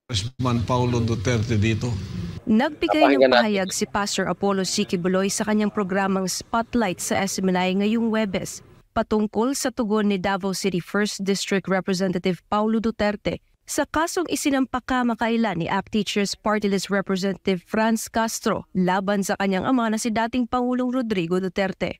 Congressman Paulo Duterte dito. Nagbigay ng pahayag si Pastor Apollo C. Quiboloy sa kanyang programang Spotlight sa SMNI ngayong Huwebes patungkol sa tugon ni Davao City 1st District Representative Paulo Duterte sa kasong isinampak kamakailan ni ACT Teachers Party List Representative Franz Castro laban sa kanyang ama na si dating Pangulong Rodrigo Duterte.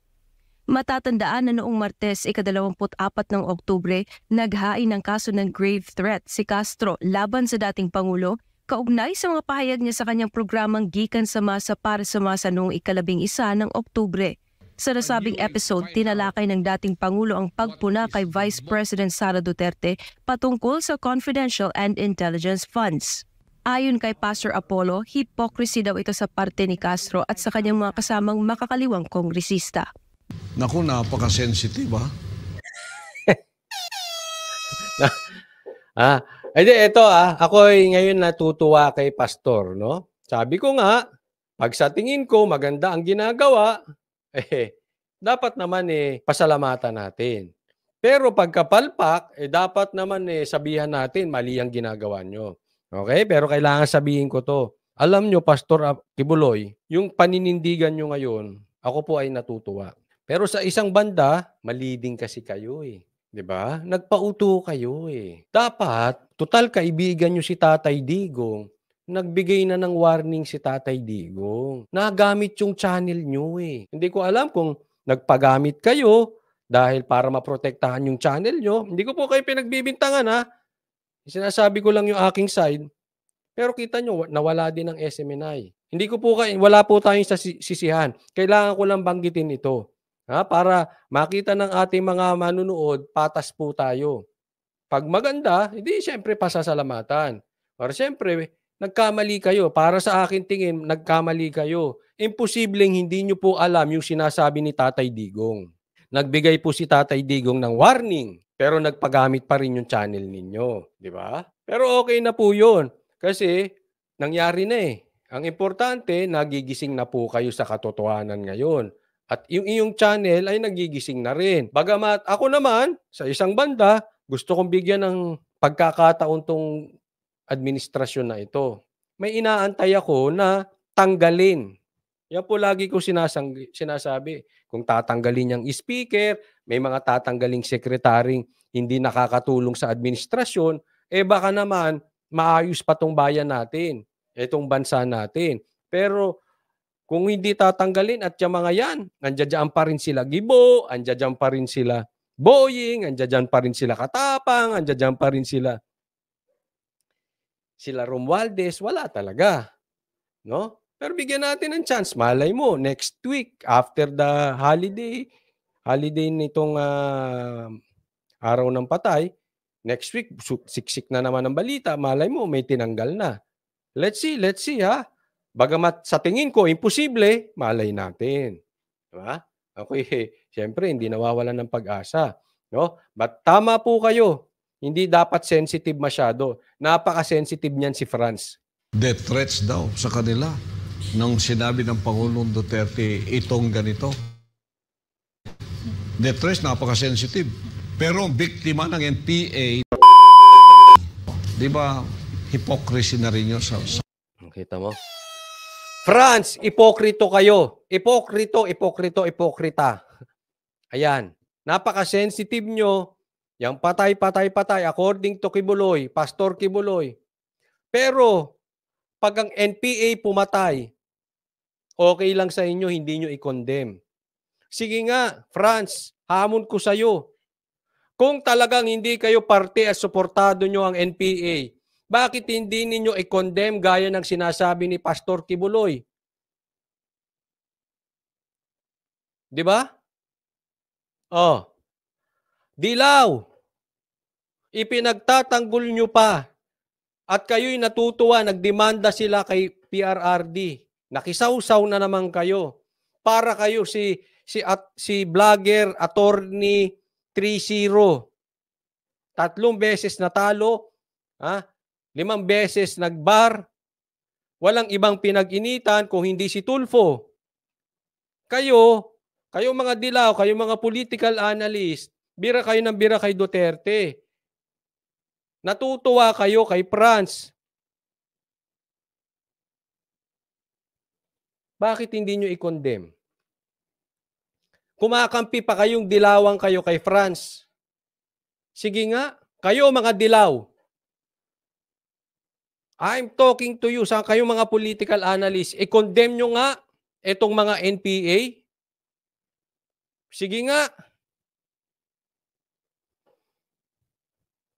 Matatandaan na noong Martes, ika-24 ng Oktubre, naghain ng kaso ng grave threat si Castro laban sa dating Pangulo kaugnay sa mga pahayag niya sa kanyang programang Gikan sa Masa para sa Masa noong ika-11 ng Oktubre. Sa nasabing episode, tinalakay ng dating Pangulo ang pagpuna kay Vice President Sara Duterte patungkol sa confidential and intelligence funds. Ayon kay Pastor Apollo, hypocrisy daw ito sa parte ni Castro at sa kanyang mga kasamang makakaliwang kongresista. Naku, napaka-sensitive Ako ay ngayon natutuwa kay Pastor, no? Sabi ko nga, pag sa tingin ko maganda ang ginagawa, dapat naman pasalamatan natin. Pero pagkapalpak, dapat naman sabihan natin mali ang ginagawa nyo. Okay? Pero kailangan sabihin ko to. Alam nyo, Pastor Quiboloy, yung paninindigan nyo ngayon, ako po ay natutuwa. Pero sa isang banda, mali din kasi kayo 'Di ba? Nagpauto kayo Dapat, total kaibigan nyo si Tatay Digong. Nagbigay na ng warning si Tatay Digong. Nagamit yung channel nyo Hindi ko alam kung nagpagamit kayo dahil para maprotektahan yung channel nyo. Hindi ko po kayo pinagbibintangan Sinasabi ko lang yung aking side. Pero kita nyo, nawala din ang SMNI. Hindi ko po wala po tayong sisihan. Kailangan ko lang banggitin ito. Para makita ng ating mga manunood, patas po tayo. Pag maganda, hindi siyempre pasasalamatan. Or siyempre, nagkamali kayo. Para sa akin tingin, nagkamali kayo. Imposibleng hindi nyo po alam yung sinasabi ni Tatay Digong. Nagbigay po si Tatay Digong ng warning, pero nagpagamit pa rin yung channel ninyo. Di ba? Pero okay na po yun. Kasi, nangyari na Ang importante, nagigising na po kayo sa katotohanan ngayon. At yung iyong channel ay nagigising na rin. Bagamat ako naman, sa isang banda, gusto kong bigyan ng pagkakataon tong administrasyon na ito. May inaantay ako na tanggalin. Yan po lagi ko sinasabi. Kung tatanggalin yung speaker, may mga tatanggaling sekretaring hindi nakakatulong sa administrasyon, baka naman maayos pa tong bayan natin, itong bansa natin. Pero kung hindi tatanggalin at yung mga yan, andyan pa rin sila Gibo, andyan pa rin sila Boying, andyan pa rin sila Katapang, andyan pa rin sila Romualdez, wala talaga. No? Pero bigyan natin ng chance. Malay mo, next week, after the holiday nitong araw ng patay, next week, siksik na naman ang balita, malay mo, may tinanggal na. Let's see Bagamat sa tingin ko, imposible, malay natin. Diba? Okay, siyempre, hindi nawawalan ng pag-asa. No? But tama po kayo. Hindi dapat sensitive masyado. Napaka-sensitive niyan si Franz. Death threats daw sa kanila nung sinabi ng Pangulong Duterte itong ganito. Death threats, napaka-sensitive. Pero biktima ng NPA, di ba, hypocrisy na rin yun sa... Kita mo? Franz, ipokrito kayo. Ipokrita. Ayan. Napaka-sensitive nyo. Yang patay, according to Quiboloy, Pastor Quiboloy. Pero, pag ang NPA pumatay, okay lang sa inyo, hindi nyo i-condemn. Sige nga, Franz, hamon ko sa'yo. Kung talagang hindi kayo parte at suportado nyo ang NPA, bakit hindi ninyo i-condemn gaya ng sinasabi ni Pastor Quiboloy? Di ba? Dilaw. Ipinagtatanggol nyo pa. At kayo'y natutuwa, nagdemanda sila kay PRRD. Nakisawsaw na naman kayo. Para kayo si vlogger, attorney 3-0. 3 beses natalo. 5 beses nagbar, walang ibang pinag-initan kung hindi si Tulfo. Kayo mga dilaw, kayo mga political analyst, bira kayo ng bira kay Duterte. Natutuwa kayo kay Franz. Bakit hindi nyo i-condemn? Kumakampi pa kayong dilawang kayo kay France. Sige nga, kayo mga dilaw. I'm talking to you, sa kayong mga political analysts, i-condemn nyo nga itong mga NPA. Sige nga.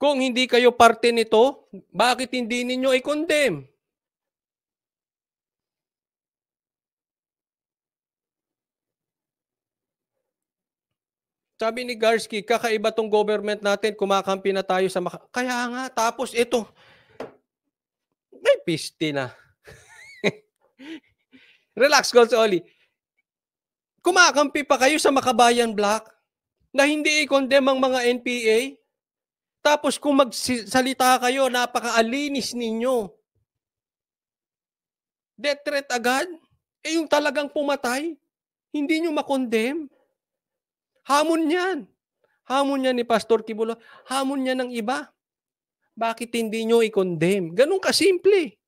Kung hindi kayo parte nito, bakit hindi ninyo i-condemn? Sabi ni Garski, kakaiba tong government natin, kumakampi na tayo sa Kaya nga, tapos ito, may piste na. Relax, Golsoli. Kumakampi pa kayo sa Makabayan Block na hindi i-condemn ang mga NPA. Tapos kung magsalita kayo, napakaalinis ninyo. Death threat agad? Yung talagang pumatay, hindi nyo makondemn. Hamon yan. Hamon yan ni Pastor Kibuloy. Hamon yan ng iba. Bakit hindi nyo i-condemn? Ganun kasimple.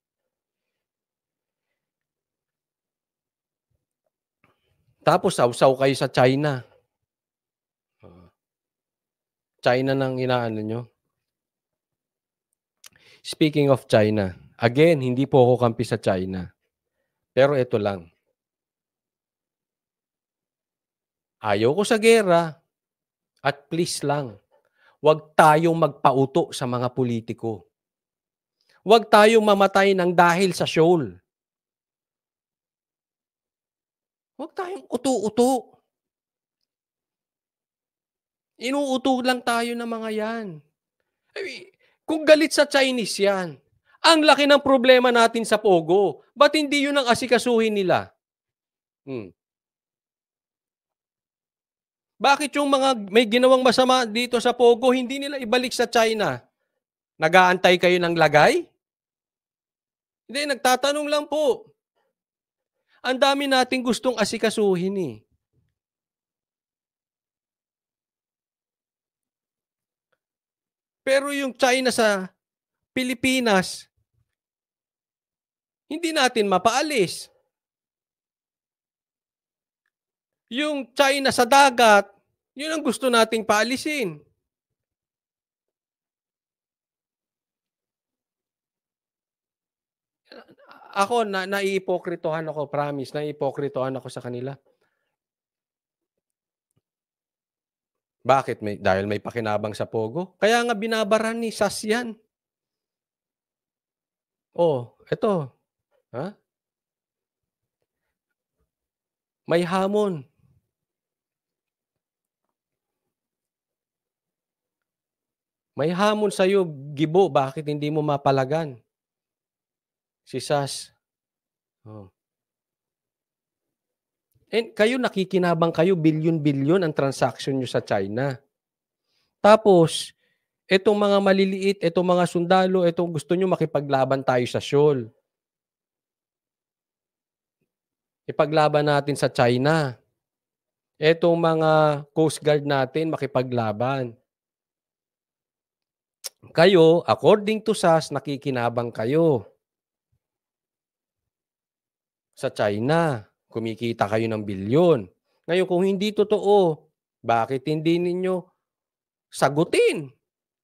Tapos sausaw kayo sa China. China nang inaano nyo. Speaking of China, again, hindi po ako kampi sa China. Pero ito lang. Ayaw ko sa gera. At please lang, huwag tayong magpauto sa mga politiko. Huwag tayong mamatay ng dahil sa shoal. Huwag tayong uto-uto. Inuuto lang tayo ng mga yan. Kung galit sa Chinese yan, ang laki ng problema natin sa Pogo. Ba't hindi yun ang asikasuhin nila? Bakit yung mga may ginawang masama dito sa Pogo, hindi nila ibalik sa China? Nag-aantay kayo ng lagay? Hindi, nagtatanong lang po. Ang dami nating gustong asikasuhin eh. Pero yung China sa Pilipinas, hindi natin mapaalis. Yung China sa dagat, yun ang gusto nating paalisin. Ako, naiipokritohan ako, promise, naiipokritohan ako sa kanila. Bakit? Dahil may pakinabang sa Pogo? Kaya nga binabaran ni SAS yan. Oh, eto. Ha? May hamon. May hamon sa'yo, Gibo. Bakit hindi mo mapalagan? Si SAS. Oh. And kayo nakikinabang kayo, bilyon-bilyon ang transaction nyo sa China. Tapos, itong mga maliliit, itong mga sundalo, itong gusto nyo makipaglaban tayo sa shoal. Ipaglaban natin sa China. Itong mga Coast Guard natin makipaglaban. Kayo, according to SAS, nakikinabang kayo sa China. Kumikita kayo ng bilyon. Ngayon, kung hindi totoo, bakit hindi ninyo sagutin?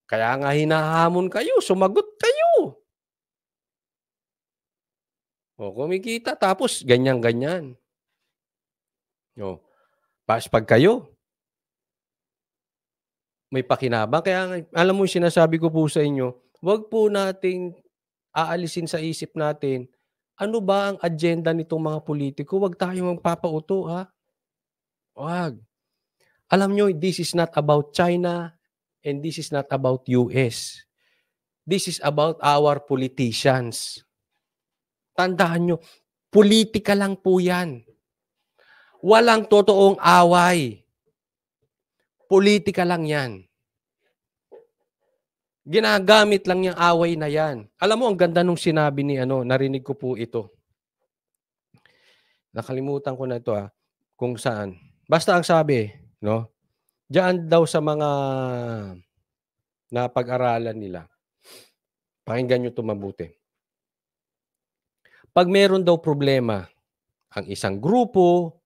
Kaya nga hinahamon kayo, sumagot kayo. O, kumikita, tapos ganyan-ganyan. O, pag kayo, may pakinabang. Kaya alam mo yung sinasabi ko po sa inyo, huwag po nating aalisin sa isip natin, ano ba ang agenda nitong mga politiko? Huwag tayong magpapauto, ha? Huwag. Alam nyo, this is not about China and this is not about US. This is about our politicians. Tandaan nyo, politika lang po yan. Walang totoong away. Politika lang yan. Ginagamit lang yung away na yan. Alam mo, ang ganda nung sinabi ni narinig ko po ito. Nakalimutan ko na ito kung saan. Basta ang sabi, no? Diyan daw sa mga napag-aralan nila. Pakinggan nyo ito mabuti. Pag meron daw problema ang isang grupo,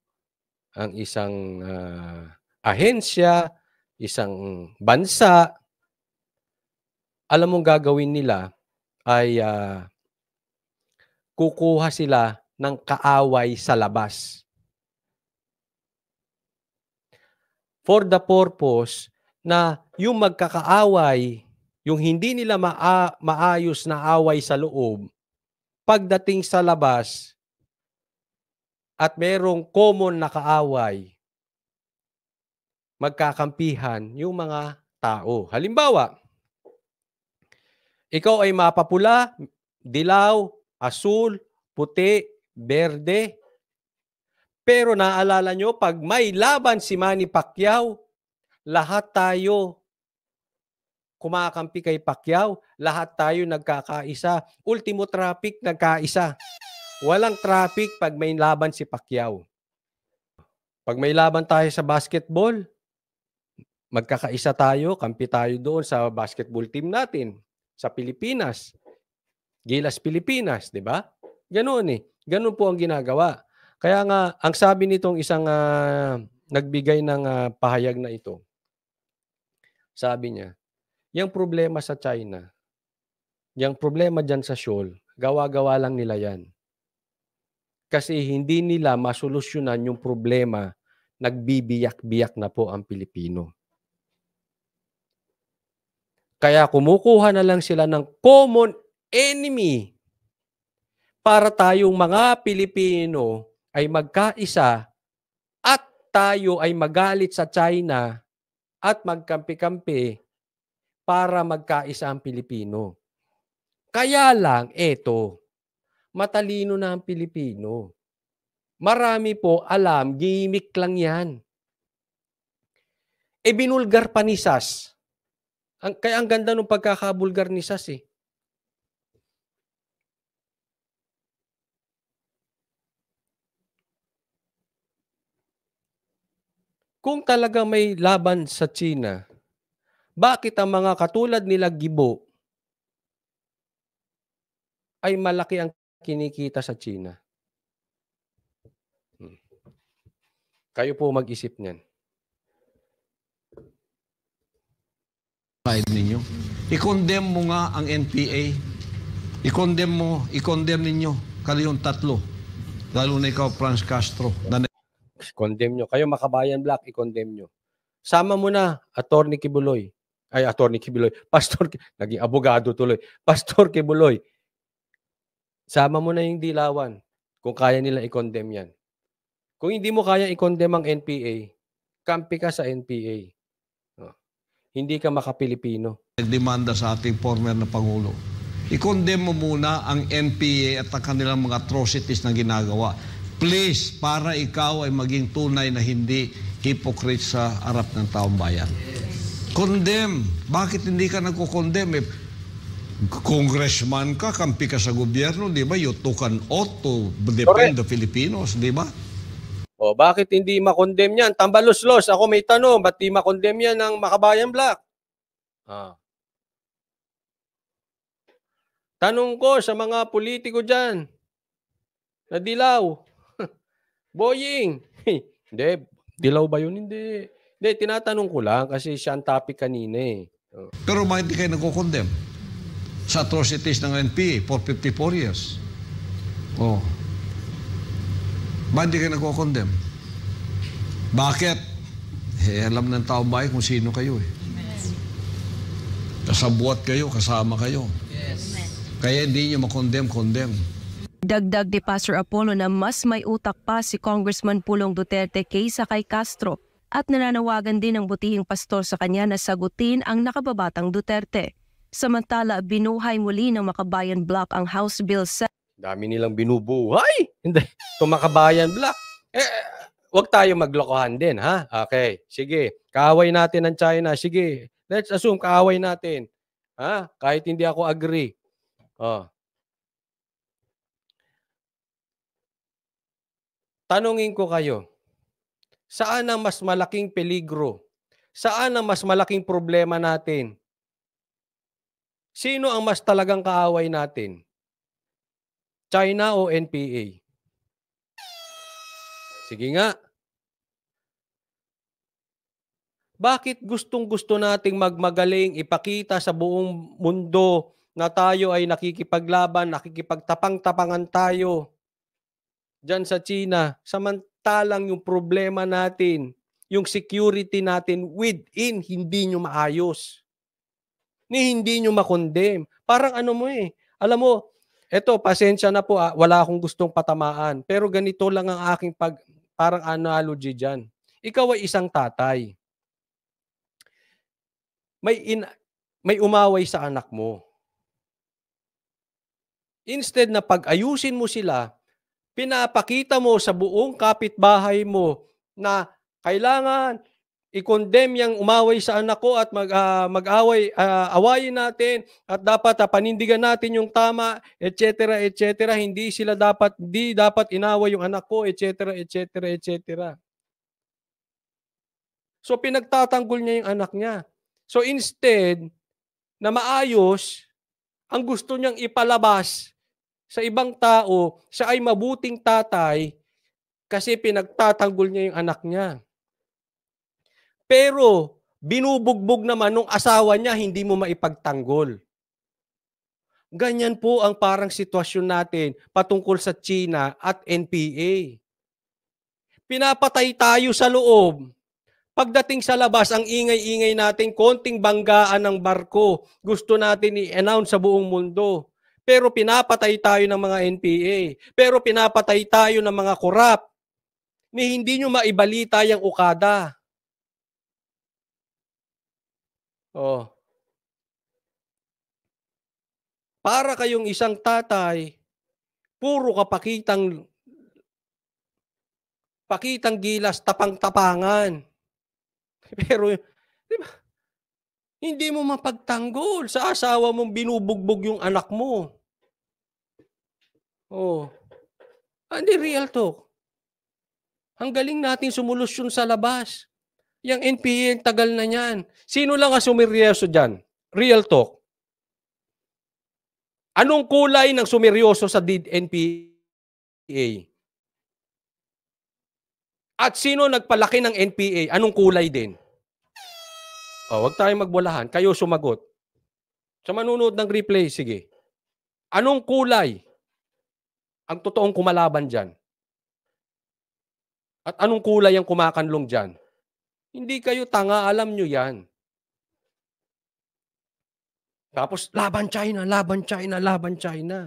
ang isang ahensya, isang bansa, alam mong gagawin nila ay kukuha sila ng kaaway sa labas. For the purpose na yung magkakaaway, yung hindi nila maayos na away sa loob, pagdating sa labas at merong common na kaaway, magkakampihan yung mga tao. Halimbawa, ikaw ay mapapula, dilaw, asul, puti, berde. Pero naalala nyo, pag may laban si Manny Pacquiao, lahat tayo kumakampi kay Pacquiao, lahat tayo nagkakaisa. Ultimo traffic, nagkaisa. Walang traffic pag may laban si Pacquiao. Pag may laban tayo sa basketball, magkakaisa tayo, kampi tayo doon sa basketball team natin sa Pilipinas. Gilas Pilipinas, di ba? Ganoon eh. Ganun po ang ginagawa. Kaya nga, ang sabi nitong isang nagbigay ng pahayag na ito, sabi niya, yung problema sa China, yung problema dyan sa Seoul, gawa-gawa lang nila yan. Kasi hindi nila masolusyonan yung problema, nagbibiyak-biyak na po ang Pilipino. Kaya kumukuha na lang sila ng common enemy para tayong mga Pilipino ay magkaisa at tayo ay magalit sa China at magkampi-kampi para magkaisa ang Pilipino. Kaya lang, matalino na ang Pilipino. Marami po alam, gimmick lang yan. Binulgar pa ni Sas. Kaya ang ganda ng pagkakabulgar ni Sas eh. Kung talaga may laban sa China, bakit ang mga katulad nila Gibo ay malaki ang kinikita sa China? Kayo po mag-isip niyan. Ninyo. I-condemn mo nga ang NPA. I-condemn ninyo. Kayong tatlo. Lalo na ikaw, Franz Castro. Condemn nyo. Kayo Makabayan Black, i-condemn nyo. Sama mo na, Atty. Kibuloy. Ay, Atty. Kibuloy. Pastor, naging abogado tuloy. Pastor Kibuloy. Sama mo na yung Dilawan kung kaya nila i-condemn yan. Kung hindi mo kaya i-condemn ang NPA, kampi ka sa NPA. Hindi ka makapilipino. Demanda sa ating former na Pangulo. I-condemn mo muna ang NPA at ang kanilang mga atrocities na ginagawa. Please, para ikaw ay maging tunay na hindi hypocrite sa harap ng taong bayan. Condemn. Bakit hindi ka nagko-condemn? Congressman ka, kampi ka sa gobyerno, di ba? You took an oath to defend the Filipinos, di ba? O, bakit hindi makondem yan? Tambalos-los. Ako may tanong, ba't di makondem yan ng Makabayan Black? Tanong ko sa mga politiko dyan, na dilaw. Boying. Hindi, dilaw ba yun? Hindi. Hindi, tinatanong ko lang kasi siya ang topic kanina eh. Pero bakit di kayo nagko-condemn sa atrocities ng NPA for 54 years? Oh. Bakit di kayo nagko-condemn? Bakit? Alam ng taong bayan kung sino kayo eh. Kasabuat kayo, kasama kayo. Kaya hindi nyo makondem. Dagdag ni Pastor Apollo na mas may utak pa si Congressman Pulong Duterte kaysa kay Castro at nananawagan din ng butihing pastor sa kanya na sagutin ang nakababatang Duterte. Samantala, binuhay muli ng Makabayan Block ang House Bill 7. Dami nilang binubuhay. Hindi, itong Makabayan Block. Huwag tayo maglokohan din, ha? Okay, sige. Kaaway natin ang China. Sige, let's assume kaaway natin. Ha? Kahit hindi ako agree. Tanungin ko kayo, saan ang mas malaking peligro? Saan ang mas malaking problema natin? Sino ang mas talagang kaaway natin? China o NPA? Sige nga. Bakit gustong-gusto nating magmagaling, ipakita sa buong mundo na tayo ay nakikipaglaban, nakikipagtapang-tapangan tayo diyan sa China, samantalang yung problema natin, yung security natin within, hindi nyo maayos. Hindi nyo makondem. Parang ano mo alam mo, eto, pasensya na po, wala akong gustong patamaan, pero ganito lang ang aking parang analogy dyan. Ikaw ay isang tatay. May umaway sa anak mo. Instead na pag-ayusin mo sila, pinapakita mo sa buong kapitbahay mo na kailangan i-condemn yung umaway sa anak ko at awayin natin at dapat panindigan natin yung tama, etc., etc. Hindi dapat inaway yung anak ko, etc., etc., etc. So pinagtatanggol niya yung anak niya. So instead na maayos, ang gusto niyang ipalabas sa ibang tao, siya ay mabuting tatay kasi pinagtatanggol niya yung anak niya. Pero binubugbog naman nung asawa niya, hindi mo maipagtanggol. Ganyan po ang parang sitwasyon natin patungkol sa China at NPA. Pinapatay tayo sa loob. Pagdating sa labas, ang ingay-ingay natin, konting banggaan ng barko. Gusto natin i-announce sa buong mundo. Pero pinapatay tayo ng mga NPA. Pero pinapatay tayo ng mga korap. Hindi nyo maibalita yung ukada. Oh. Para kayong isang tatay, puro ka pakitang gilas, tapang-tapangan. Pero, di ba, hindi mo mapagtanggol sa asawa mong binubugbog yung anak mo. Oh. Hindi, real talk. Ang galing natin sumulusyon sa labas. Yung NPA, ang tagal na yan. Sino lang ang sumiryoso dyan? Real talk. Anong kulay ng sumiryoso sa NPA? At sino nagpalaki ng NPA? Anong kulay din? Huwag tayong magbulahan. Kayo sumagot. Sa manunood ng replay, sige. Anong kulay ang totoong kumalaban dyan? At anong kulay ang kumakanlong dyan? Hindi kayo tanga, alam nyo yan. Tapos, laban China, laban China, laban China.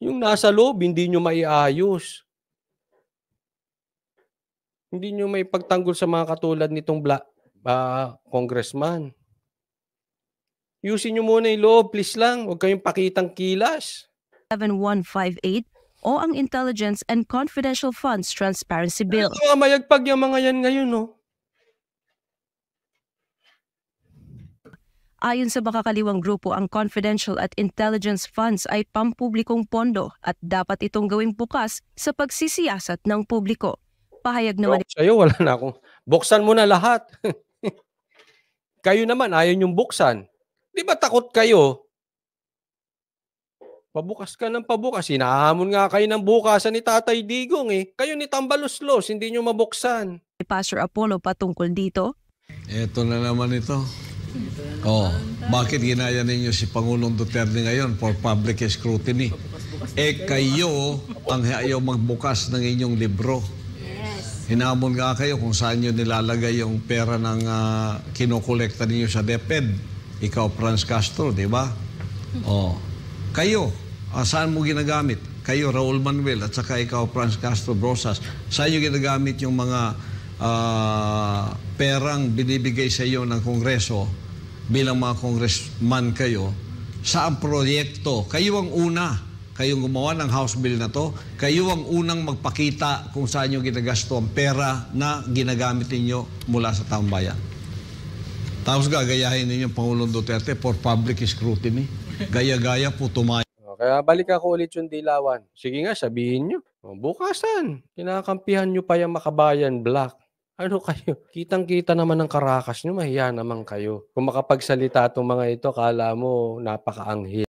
Yung nasa loob, hindi nyo maiayos. Hindi nyo may pagtanggol sa mga katulad nitong congressman. Yusin nyo muna yung loob, please lang. Huwag kayong pakitang kilas. 7158 o ang Intelligence and Confidential Funds Transparency Bill. Mayagpag yung mga yan ngayon, no? Ayon sa makakaliwang grupo, ang confidential at intelligence funds ay pampublikong pondo at dapat itong gawing bukas sa pagsisiyasat ng publiko. Pahayag naman sa'yo, wala na akong... Buksan mo na lahat. Kayo naman, ayaw niyong buksan. Di ba takot kayo? Pabukas ka ng pabukas. Hinahamon nga kayo ng bukasan ni Tatay Digong Kayo ni Tambaluslos, hindi niyo mabuksan. Pastor Apollo patungkol dito. Ito na naman ito. Bakit ginaya ninyo si Pangulong Duterte ngayon for public scrutiny? Kayo ang ayaw magbukas ng inyong libro. Hinamon nga kayo kung saan nyo nilalagay yung pera ng kinokolekta ninyo sa DepEd. Ikaw, Franz Castro, di ba? Kayo, saan mo ginagamit? Kayo, Raul Manuel, at saka ikaw, Franz Castro Brosas. Saan nyo ginagamit yung mga perang binibigay sa iyo ng Kongreso bilang mga congressman kayo? Saan proyekto? Kayo ang una. Kayong gumawa ng House Bill na to, kayo ang unang magpakita kung saan nyo ginagasto ang pera na ginagamit ninyo mula sa taong bayan. Tapos gagayahin ninyo Pangulong Duterte for public scrutiny. Gaya-gaya po tumayo. Kaya balik ako ulit yung dilawan. Sige nga, sabihin nyo. Bukasan. Kinakampihan nyo pa yung Makabayan Black. Ano kayo, kitang-kita naman ang karakas niyo, mahiya naman kayo. Kung makapagsalita 'tong mga ito, akala mo napakaanghel.